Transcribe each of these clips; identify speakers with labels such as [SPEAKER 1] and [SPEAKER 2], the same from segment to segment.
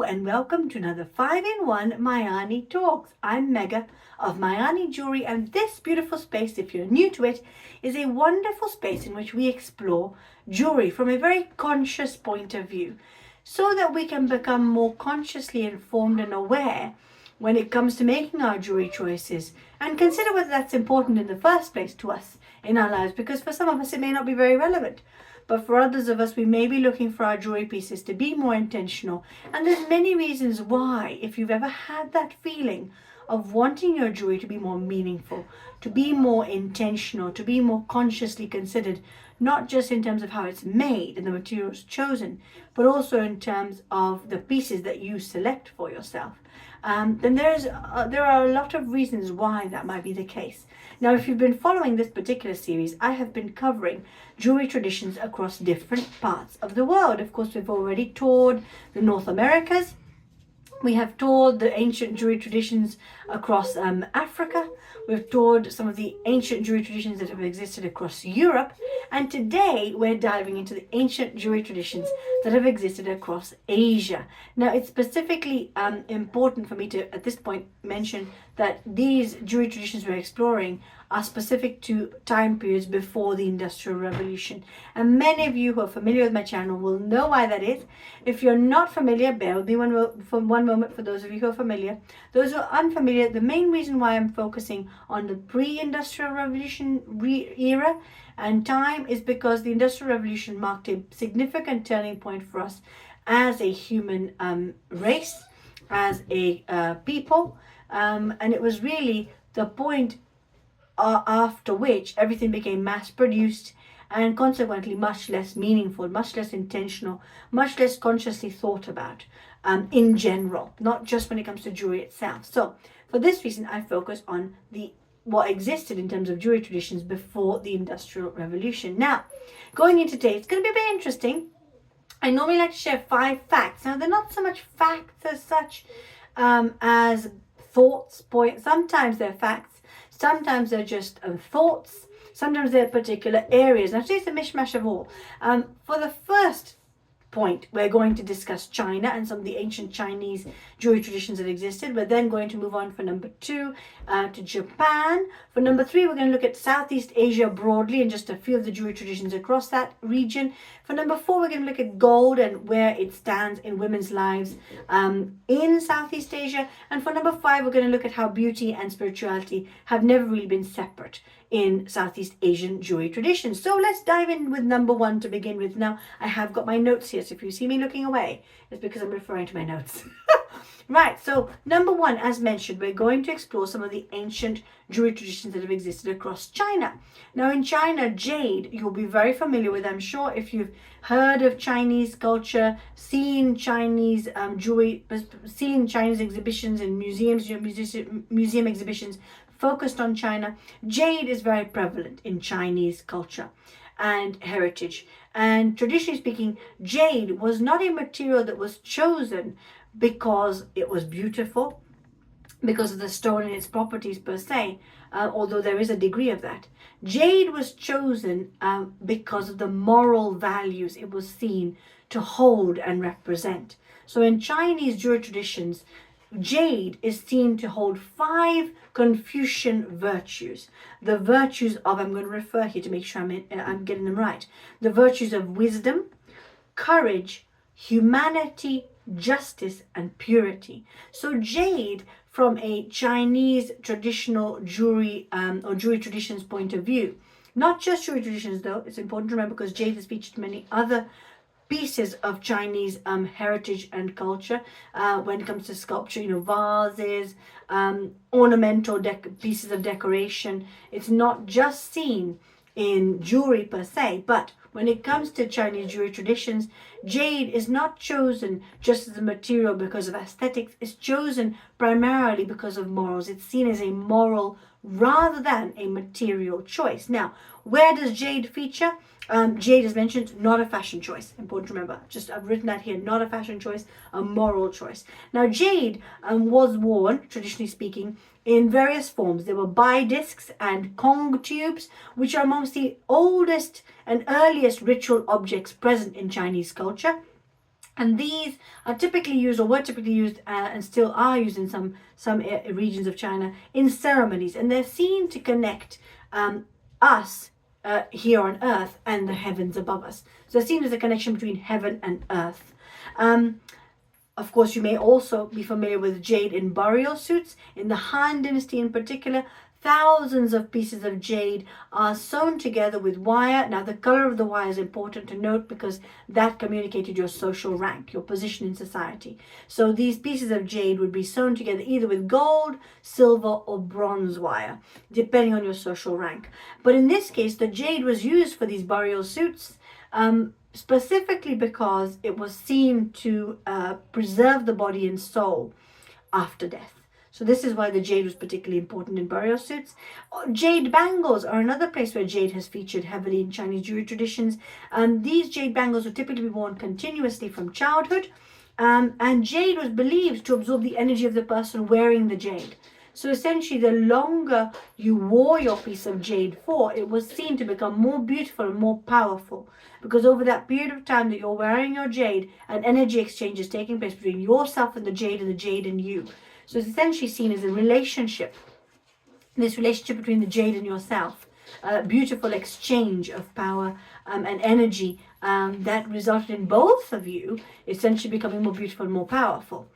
[SPEAKER 1] and welcome to another 5-in-1 Mayaani Talks. I'm Mega of Mayaani Jewellery, and this beautiful space, if you're new to it, is a wonderful space in which we explore jewelry from a very conscious point of view so that we can become more consciously informed and aware when it comes to making our jewelry choices and consider whether that's important in the first place to us in our lives, because for some of us it may not be very relevant. But for others of us, we may be looking for our jewelry pieces to be more intentional. And there's many reasons why, if you've ever had that feeling of wanting your jewelry to be more meaningful, to be more intentional, to be more consciously considered, not just in terms of how it's made and the materials chosen, but also in terms of the pieces that you select for yourself, then there are a lot of reasons why that might be the case. Now, if you've been following this particular series, I have been covering jewelry traditions across different parts of the world. Of course, we've already toured the North Americas. We have toured the ancient jewelry traditions across Africa. We've toured some of the ancient jewelry traditions that have existed across Europe. And today we're diving into the ancient jewelry traditions that have existed across Asia. Now, it's specifically important for me to, at this point, mention that these jewelry traditions we're exploring are specific to time periods before the Industrial Revolution. And many of you who are familiar with my channel will know why that is. If you're not familiar, bear with me for one moment for those of you who are familiar. Those who are unfamiliar, the main reason why I'm focusing on the pre-Industrial Revolution era and time is because the Industrial Revolution marked a significant turning point for us as a human race, as a people, and it was really the point after which everything became mass-produced and consequently much less meaningful, much less intentional, much less consciously thought about in general, not just when it comes to jewelry itself. So for this reason, I focus on what existed in terms of jewelry traditions before the Industrial Revolution. Now, going into today, it's going to be very interesting. I normally like to share 5 facts. Now, they're not so much facts as such as thoughts, points. Sometimes they're facts. Sometimes they're just thoughts. Sometimes they're particular areas. Now, today's a mishmash of all. For the first point, we're going to discuss China and some of the ancient Chinese jewelry traditions that existed. We're then going to move on for number 2 to Japan. For number 3, we're going to look at Southeast Asia broadly and just a few of the jewelry traditions across that region. For number 4, we're going to look at gold and where it stands in women's lives in Southeast Asia. And for number 5, we're going to look at how beauty and spirituality have never really been separate in Southeast Asian jewelry traditions. So let's dive in with number 1 to begin with. Now, I have got my notes here, so if you see me looking away, it's because I'm referring to my notes. Right, so number 1, as mentioned, we're going to explore some of the ancient jewelry traditions that have existed across China. Now, in China, jade, you'll be very familiar with, I'm sure, if you've heard of Chinese culture, seen Chinese jewelry, seen Chinese exhibitions in museums, museum exhibitions focused on China. Jade is very prevalent in Chinese culture and heritage. And traditionally speaking, jade was not a material that was chosen because it was beautiful, because of the stone and its properties per se, although there is a degree of that. Jade was chosen because of the moral values it was seen to hold and represent. So in Chinese jewelry traditions, jade is seen to hold 5 Confucian virtues. The virtues of, I'm going to refer here to make sure I'm getting them right. The virtues of wisdom, courage, humanity, justice, and purity. So jade, from a Chinese traditional jewelry or jewelry traditions point of view, not just jewelry traditions though, it's important to remember because jade is featured in many other pieces of Chinese heritage and culture when it comes to sculpture, vases, ornamental pieces of decoration. It's not just seen in jewelry per se, but when it comes to Chinese jewelry traditions, jade is not chosen just as a material because of aesthetics. It's chosen primarily because of morals. It's seen as a moral rather than a material choice. Now, where does jade feature? Jade, as mentioned, not a fashion choice. Important to remember. I've written that here. Not a fashion choice, a moral choice. Now, jade was worn, traditionally speaking, in various forms. There were bai discs and kong tubes, which are amongst the oldest and earliest ritual objects present in Chinese culture. And these are typically used, or were typically used, and still are used in some regions of China in ceremonies, and they're seen to connect us here on earth and the heavens above us. So they're seen as a connection between heaven and earth. Of course, you may also be familiar with jade in burial suits. In the Han Dynasty in particular, thousands of pieces of jade are sewn together with wire. Now, the color of the wire is important to note because that communicated your social rank, your position in society. So these pieces of jade would be sewn together either with gold, silver, or bronze wire, depending on your social rank. But in this case, the jade was used for these burial suits, specifically because it was seen to preserve the body and soul after death. So this is why the jade was particularly important in burial suits. Jade bangles are another place where jade has featured heavily in Chinese jewelry traditions. These jade bangles would typically be worn continuously from childhood. And jade was believed to absorb the energy of the person wearing the jade. So essentially, the longer you wore your piece of jade for, it was seen to become more beautiful and more powerful. Because over that period of time that you're wearing your jade, an energy exchange is taking place between yourself and the jade and you. So it's essentially seen as a relationship, this relationship between the jade and yourself, a beautiful exchange of power and energy that resulted in both of you essentially becoming more beautiful and more powerful.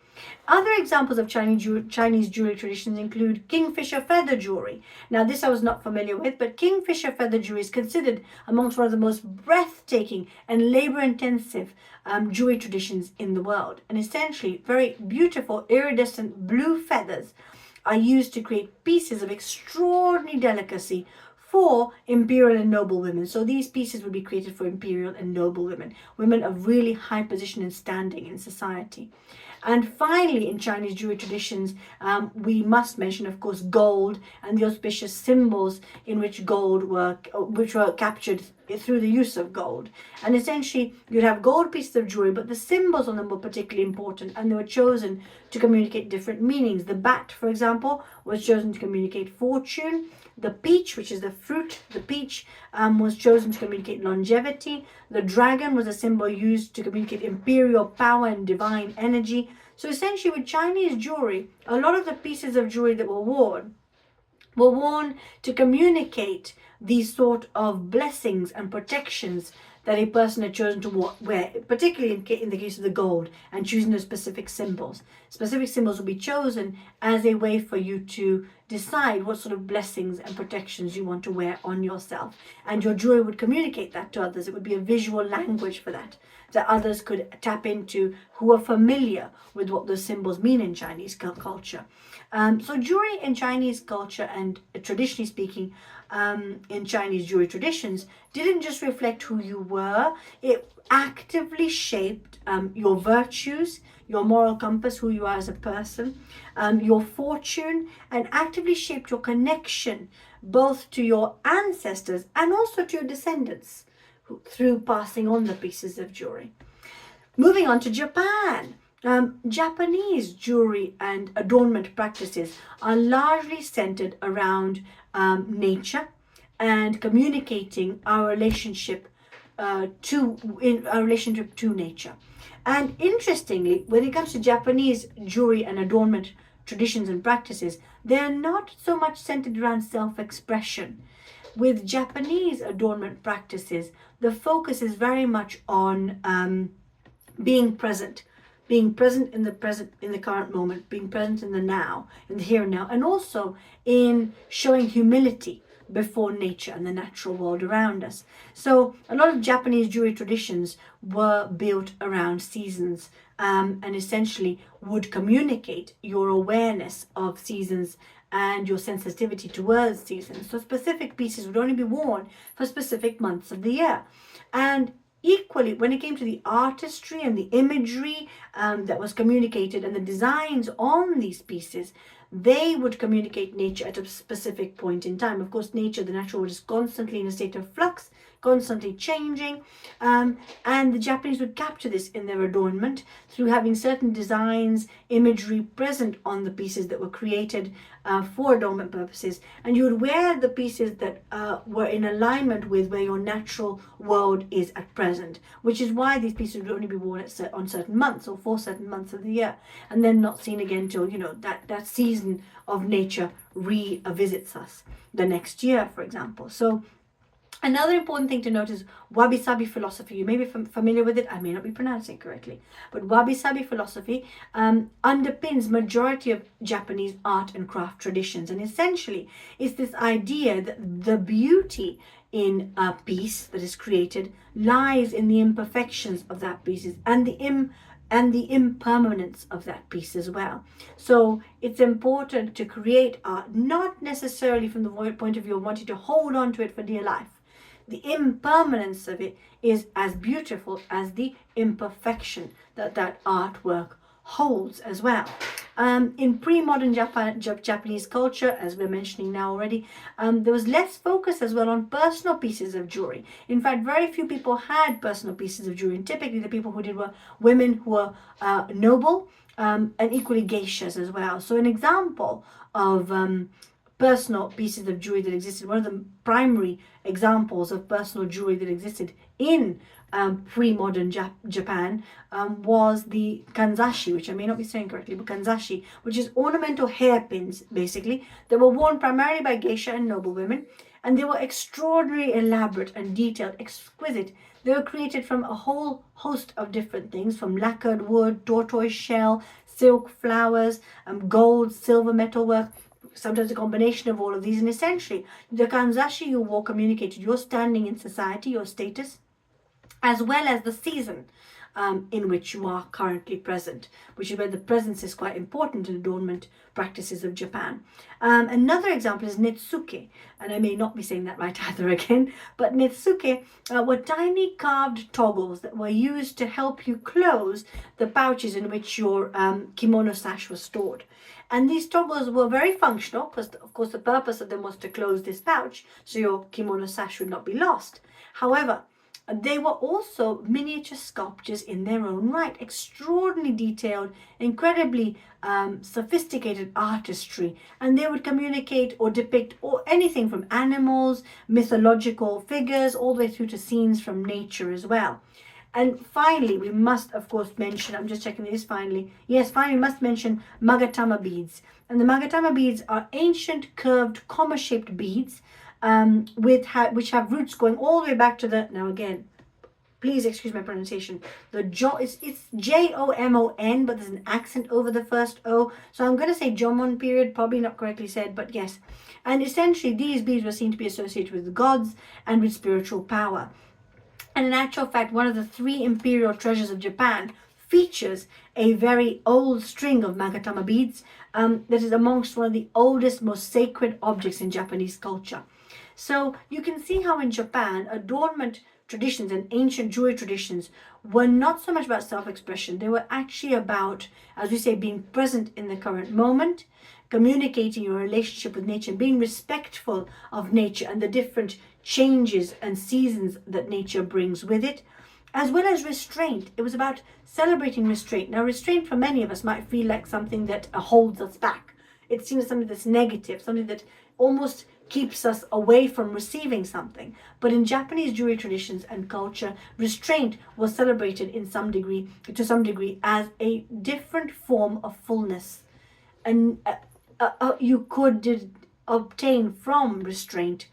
[SPEAKER 1] Other examples of Chinese jewelry traditions include kingfisher feather jewelry. Now, this I was not familiar with, but kingfisher feather jewelry is considered amongst one of the most breathtaking and labor-intensive jewelry traditions in the world. And essentially, very beautiful iridescent blue feathers are used to create pieces of extraordinary delicacy for imperial and noble women. So these pieces would be created for imperial and noble women, women of really high position and standing in society. And finally, in Chinese jewelry traditions, we must mention, of course, gold and the auspicious symbols in which which were captured through the use of gold. And essentially, you'd have gold pieces of jewelry, but the symbols on them were particularly important, and they were chosen to communicate different meanings. The bat, for example, was chosen to communicate fortune. The peach, which is the fruit, the peach, was chosen to communicate longevity. The dragon was a symbol used to communicate imperial power and divine energy. So essentially, with Chinese jewelry, a lot of the pieces of jewelry that were worn to communicate these sort of blessings and protections that a person had chosen to wear, particularly in the case of the gold, and choosing those specific symbols. Specific symbols will be chosen as a way for you to decide what sort of blessings and protections you want to wear on yourself. And your jewelry would communicate that to others. It would be a visual language for that others could tap into, who are familiar with what those symbols mean in Chinese culture. So jewelry in Chinese culture, and traditionally speaking, in Chinese jewelry traditions, didn't just reflect who you were. It actively shaped your virtues, your moral compass, who you are as a person, your fortune, and actively shaped your connection both to your ancestors and also to your descendants through passing on the pieces of jewelry. Moving on to Japan. Japanese jewelry and adornment practices are largely centered around nature and communicating our relationship to nature. And interestingly, when it comes to Japanese jewelry and adornment traditions and practices, they are not so much centered around self-expression. With Japanese adornment practices, the focus is very much on being present in the current moment, being present in the now, in the here and now, and also in showing humility before nature and the natural world around us. So a lot of Japanese jewelry traditions were built around seasons, and essentially would communicate your awareness of seasons and your sensitivity towards seasons. So specific pieces would only be worn for specific months of the year. And equally, when it came to the artistry and the imagery that was communicated and the designs on these pieces, they would communicate nature at a specific point in time. Of course, nature, the natural world, is constantly in a state of flux, constantly changing, and the Japanese would capture this in their adornment through having certain designs, imagery present on the pieces that were created for adornment purposes, and you would wear the pieces that were in alignment with where your natural world is at present, which is why these pieces would only be worn on certain months or for certain months of the year, and then not seen again till that season of nature revisits us the next year, for example. So another important thing to note is wabi-sabi philosophy. You may be familiar with it. I may not be pronouncing it correctly, but wabi-sabi philosophy underpins majority of Japanese art and craft traditions, and essentially it's this idea that the beauty in a piece that is created lies in the imperfections of that piece and the impermanence of that piece as well. So it's important to create art, not necessarily from the point of view of wanting to hold on to it for dear life. The impermanence of it is as beautiful as the imperfection that artwork holds as well. In pre-modern Japanese culture, as we're mentioning now already, there was less focus as well on personal pieces of jewelry. In fact, very few people had personal pieces of jewelry, and typically the people who did were women who were noble, and equally geishas as well. So an example of personal pieces of jewelry that existed, one of the primary examples of personal jewelry that existed in pre-modern Japan was the kanzashi, which I may not be saying correctly, but kanzashi, which is ornamental hairpins, basically, that were worn primarily by geisha and noble women, and they were extraordinarily elaborate and detailed, exquisite. They were created from a whole host of different things, from lacquered wood, tortoise shell, silk flowers, gold, silver metalwork, sometimes a combination of all of these. And essentially, the kanzashi you wore communicated your standing in society, your status, as well as the season in which you are currently present, which is where the presence is quite important in adornment practices of Japan. Another example is netsuke, and I may not be saying that right either again, but netsuke were tiny carved toggles that were used to help you close the pouches in which your kimono sash was stored. And these toggles were very functional because, of course, the purpose of them was to close this pouch so your kimono sash would not be lost. However, they were also miniature sculptures in their own right, extraordinarily detailed, incredibly sophisticated artistry, and they would communicate or depict anything from animals, mythological figures, all the way through to scenes from nature as well. And finally, we must, of course, mention, I'm just checking this finally. Yes, finally, we must mention magatama beads. And the magatama beads are ancient curved comma-shaped beads which have roots going all the way back to the, now again, please excuse my pronunciation, it's Jomon, but there's an accent over the first O. So I'm going to say Jomon period, probably not correctly said, but yes. And essentially, these beads were seen to be associated with the gods and with spiritual power. And in actual fact, one of the 3 imperial treasures of Japan features a very old string of magatama beads that is amongst one of the oldest, most sacred objects in Japanese culture. So you can see how in Japan, adornment traditions and ancient jewelry traditions were not so much about self-expression. They were actually about, as we say, being present in the current moment, communicating your relationship with nature, being respectful of nature and the different changes and seasons that nature brings with it, as well as restraint. It was about celebrating restraint. Now, restraint for many of us might feel like something that holds us back. It seems something that's negative, something that almost keeps us away from receiving something. But in Japanese jewelry traditions and culture, restraint was celebrated to some degree as a different form of fullness. And you could obtain from restraint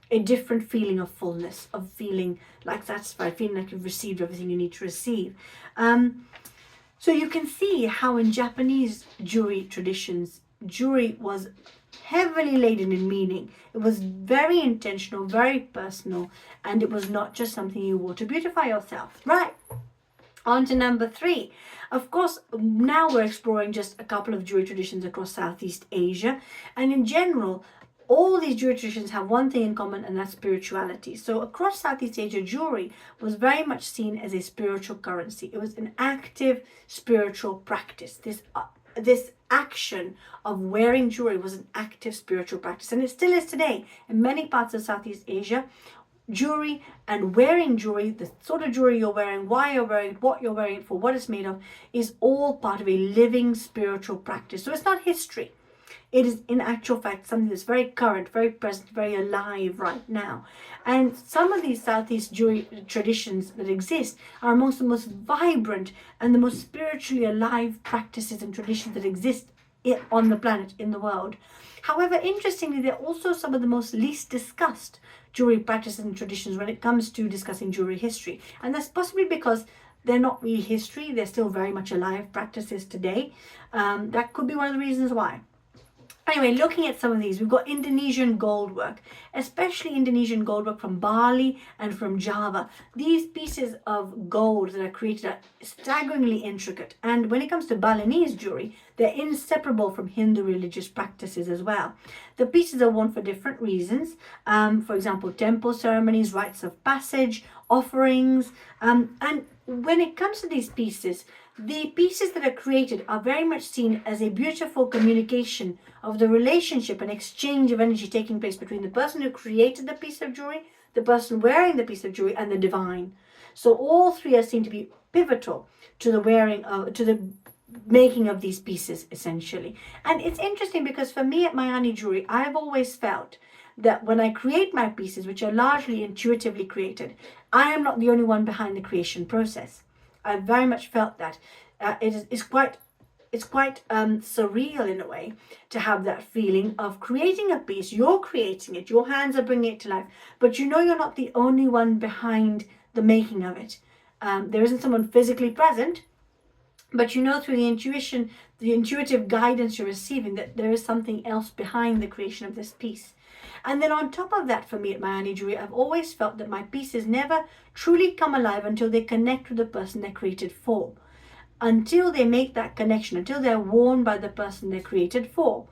[SPEAKER 1] a different feeling of fullness, of feeling like satisfied, feeling like you've received everything you need to receive. So you can see how in Japanese jewelry traditions, jewelry was heavily laden in meaning. It was very intentional, very personal, and it was not just something you wore to beautify yourself. Right, on to number 3. Of course, now we're exploring just a couple of jewelry traditions across Southeast Asia, and in general, all these jewelry traditions have one thing in common, and that's spirituality. So across Southeast Asia, jewelry was very much seen as a spiritual currency. It was an active spiritual practice. This action of wearing jewelry was an active spiritual practice, and it still is today in many parts of Southeast Asia. jewelry and wearing jewelry, the sort of jewelry you're wearing, why you're wearing it, what you're wearing it for, what it's made of, is all part of a living spiritual practice. So it's not history. It is in actual fact something that's very current, very present, very alive right now. And some of these Southeast jewelry traditions that exist are amongst the most vibrant and the most spiritually alive practices and traditions that exist on the planet, in the world. However, interestingly, they're also some of the most least discussed jewelry practices and traditions when it comes to discussing jewelry history. And that's possibly because they're not really history, they're still very much alive practices today. That could be one of the reasons why. Anyway, looking at some of these, we've got Indonesian gold work, especially Indonesian gold work from Bali and from Java. These pieces of gold that are created are staggeringly intricate. And when it comes to Balinese jewelry, they're inseparable from Hindu religious practices as well. The pieces are worn for different reasons. For example, temple ceremonies, rites of passage, offerings. And when it comes to these pieces, the pieces that are created are very much seen as a beautiful communication of the relationship and exchange of energy taking place between the person who created the piece of jewelry, the person wearing the piece of jewelry, and the divine. So all three are seen to be pivotal to the making of these pieces, essentially. And it's interesting because for me at Mayaani Jewellery, I've always felt that when I create my pieces, which are largely intuitively created, I am not the only one behind the creation process. I very much felt that it's quite surreal in a way to have that feeling of creating a piece. You're creating it, your hands are bringing it to life, but you know you're not the only one behind the making of it. There isn't someone physically present, but you know through the intuition, the intuitive guidance you're receiving, that there is something else behind the creation of this piece. And then on top of that, for me at Mayaani Jewellery, I've always felt that my pieces never truly come alive until they connect with the person they're created for. Until they make that connection, until they're worn by the person they're created for.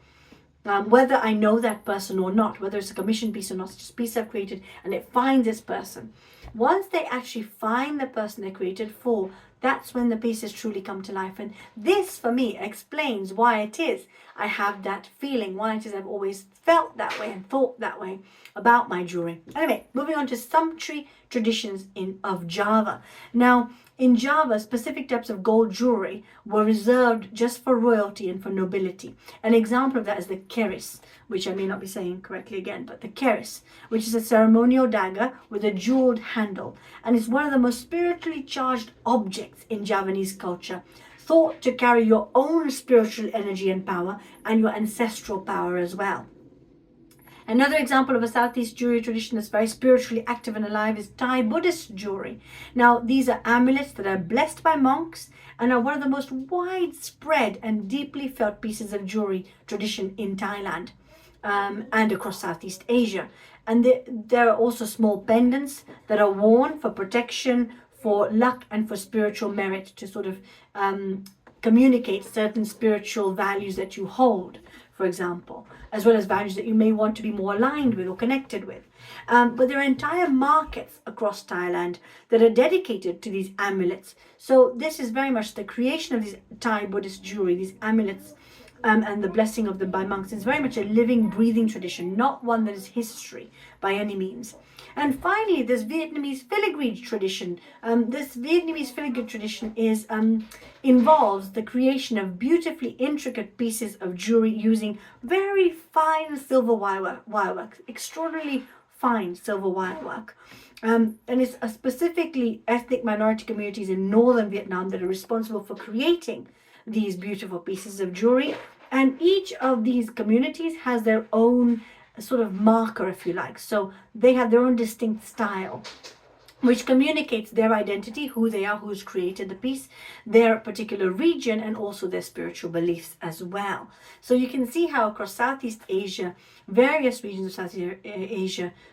[SPEAKER 1] Whether I know that person or not, whether it's a commission piece or not, it's just a piece I've created and it finds this person. Once they actually find the person they're created for, that's when the pieces truly come to life. And this, for me, explains why it is I have that feeling, why it is I've always felt that way and thought that way about my jewelry. Anyway, moving on to sumptuary traditions of Java. Now, in Java, specific types of gold jewelry were reserved just for royalty and for nobility. An example of that is the keris, which I may not be saying correctly again, but the keris, which is a ceremonial dagger with a jeweled handle. And it's one of the most spiritually charged objects in Javanese culture, thought to carry your own spiritual energy and power and your ancestral power as well. Another example of a Southeast jewelry tradition that's very spiritually active and alive is Thai Buddhist jewelry. Now, these are amulets that are blessed by monks and are one of the most widespread and deeply felt pieces of jewelry tradition in Thailand and across Southeast Asia. And there are also small pendants that are worn for protection, for luck, and for spiritual merit to sort of communicate certain spiritual values that you hold, for example, as well as values that you may want to be more aligned with or connected with. But there are entire markets across Thailand that are dedicated to these amulets. So this is very much the creation of these Thai Buddhist jewelry, these amulets, and the blessing of them by monks. It's very much a living, breathing tradition, not one that is history by any means. And finally, this Vietnamese filigree tradition. This Vietnamese filigree tradition involves the creation of beautifully intricate pieces of jewelry using very fine silver wire work, extraordinarily fine silver wire work. And it's specifically ethnic minority communities in northern Vietnam that are responsible for creating these beautiful pieces of jewelry. And each of these communities has their own sort of marker, if you like. So they have their own distinct style, which communicates their identity, who they are, who's created the piece, their particular region, and also their spiritual beliefs as well. So you can see how across Southeast Asia, various regions of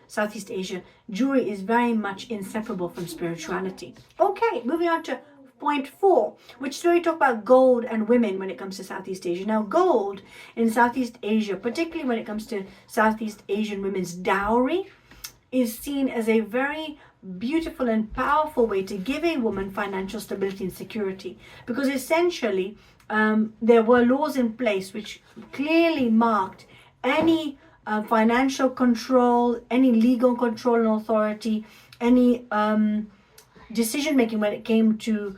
[SPEAKER 1] Southeast Asia, jewelry is very much inseparable from spirituality. Okay, moving on to point 4, which really talk about gold and women when it comes to Southeast Asia. Now, gold in Southeast Asia, particularly when it comes to Southeast Asian women's dowry, is seen as a very beautiful and powerful way to give a woman financial stability and security, because essentially there were laws in place which clearly marked any financial control, any legal control and authority, any decision making when it came to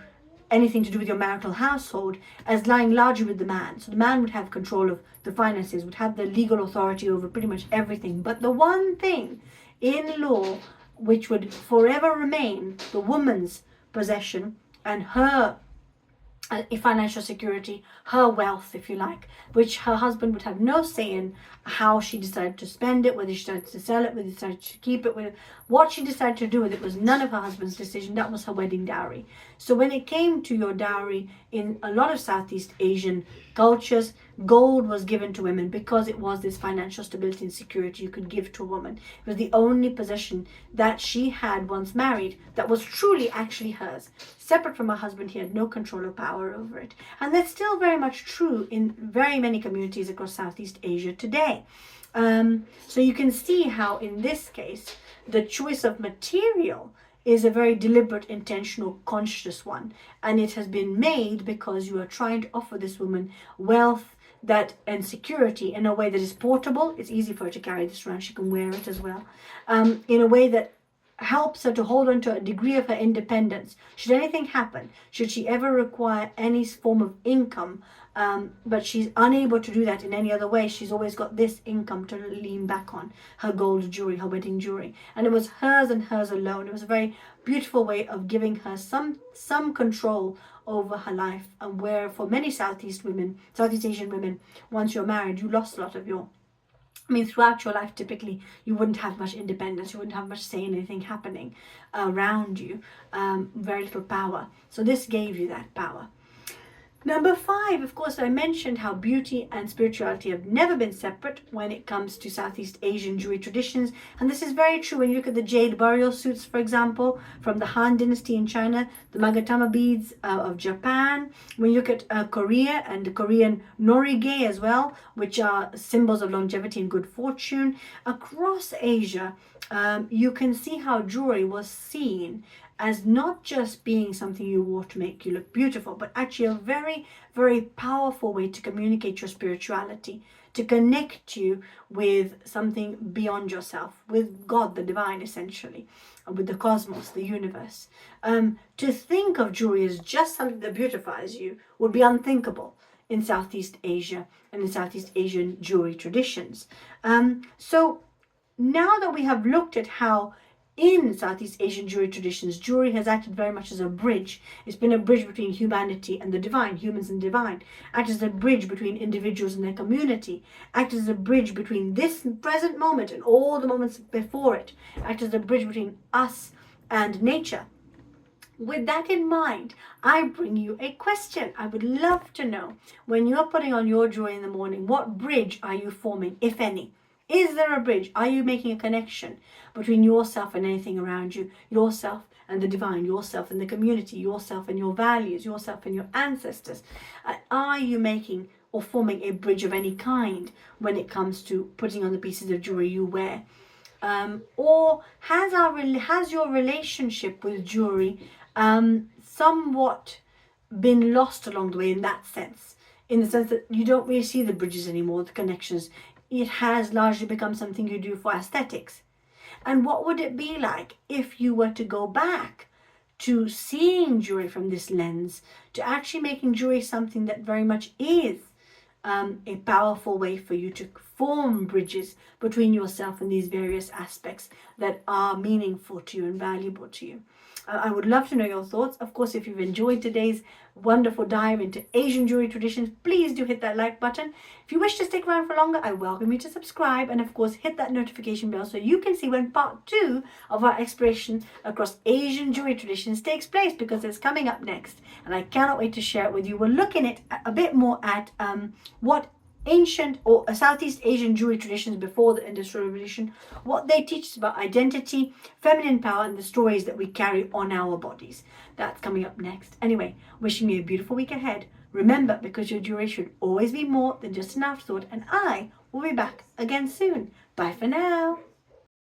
[SPEAKER 1] anything to do with your marital household as lying largely with the man. So the man would have control of the finances, would have the legal authority over pretty much everything. But the one thing in law which would forever remain the woman's possession and her financial security, her wealth, if you like, which her husband would have no say in how she decided to spend it, whether she decided to sell it, whether she decided to keep it, whether what she decided to do with it was none of her husband's decision. That was her wedding dowry. So when it came to your dowry in a lot of Southeast Asian cultures, gold was given to women because it was this financial stability and security you could give to a woman. It was the only possession that she had once married that was truly actually hers. Separate from her husband, he had no control or power over it. And that's still very much true in very many communities across Southeast Asia today. So you can see how in this case, the choice of material is a very deliberate, intentional, conscious one. And it has been made because you are trying to offer this woman wealth and security in a way that is portable. It's easy for her to carry this around. She can wear it as well. In a way that helps her to hold on to a degree of her independence. Should anything happen, should she ever require any form of income, but she's unable to do that in any other way, she's always got this income to lean back on, her gold jewelry, her wedding jewelry. And it was hers and hers alone. It was a very beautiful way of giving her some control over her life, and where for many Southeast Asian women, once you're married, you lost a lot of throughout your life, typically, you wouldn't have much independence. You wouldn't have much say in anything happening around you. Very little power. So this gave you that power. Number 5, of course, I mentioned how beauty and spirituality have never been separate when it comes to Southeast Asian jewelry traditions. And this is very true when you look at the jade burial suits, for example, from the Han Dynasty in China, the Magatama beads of Japan. When you look at Korea and the Korean norige as well, which are symbols of longevity and good fortune. Across Asia, you can see how jewelry was seen as not just being something you wore to make you look beautiful, but actually a very, very powerful way to communicate your spirituality, to connect you with something beyond yourself, with God, the divine, essentially, with the cosmos, the universe. To think of jewelry as just something that beautifies you would be unthinkable in Southeast Asia and in Southeast Asian jewelry traditions. So now that we have looked at how in Southeast Asian jewelry traditions, jewelry has acted very much as a bridge. It's been a bridge between humanity and the divine, humans and divine. Acted as a bridge between individuals and their community. Acted as a bridge between this present moment and all the moments before it. Acted as a bridge between us and nature. With that in mind, I bring you a question. I would love to know, when you're putting on your jewelry in the morning, what bridge are you forming, if any? Is there a bridge? Are you making a connection between yourself and anything around you, yourself and the divine, yourself and the community, yourself and your values, yourself and your ancestors? Are you making or forming a bridge of any kind when it comes to putting on the pieces of jewelry you wear? Or has your relationship with jewelry somewhat been lost along the way in that sense? In the sense that you don't really see the bridges anymore, the connections. It has largely become something you do for aesthetics. And what would it be like if you were to go back to seeing jewelry from this lens, to actually making jewelry something that very much is a powerful way for you to form bridges between yourself and these various aspects that are meaningful to you and valuable to you? I would love to know your thoughts. Of course, if you've enjoyed today's wonderful dive into Asian jewelry traditions, please do hit that like button. If you wish to stick around for longer, I welcome you to subscribe, and of course hit that notification bell so you can see when part 2 of our exploration across Asian jewelry traditions takes place, because it's coming up next and I cannot wait to share it with you. We're looking at a bit more at what ancient or Southeast Asian jewelry traditions before the Industrial Revolution, what they teach us about identity, feminine power, and the stories that we carry on our bodies. That's coming up next. Anyway, wishing you a beautiful week ahead. Remember, because your jewelry should always be more than just an afterthought, and I will be back again soon. Bye for now.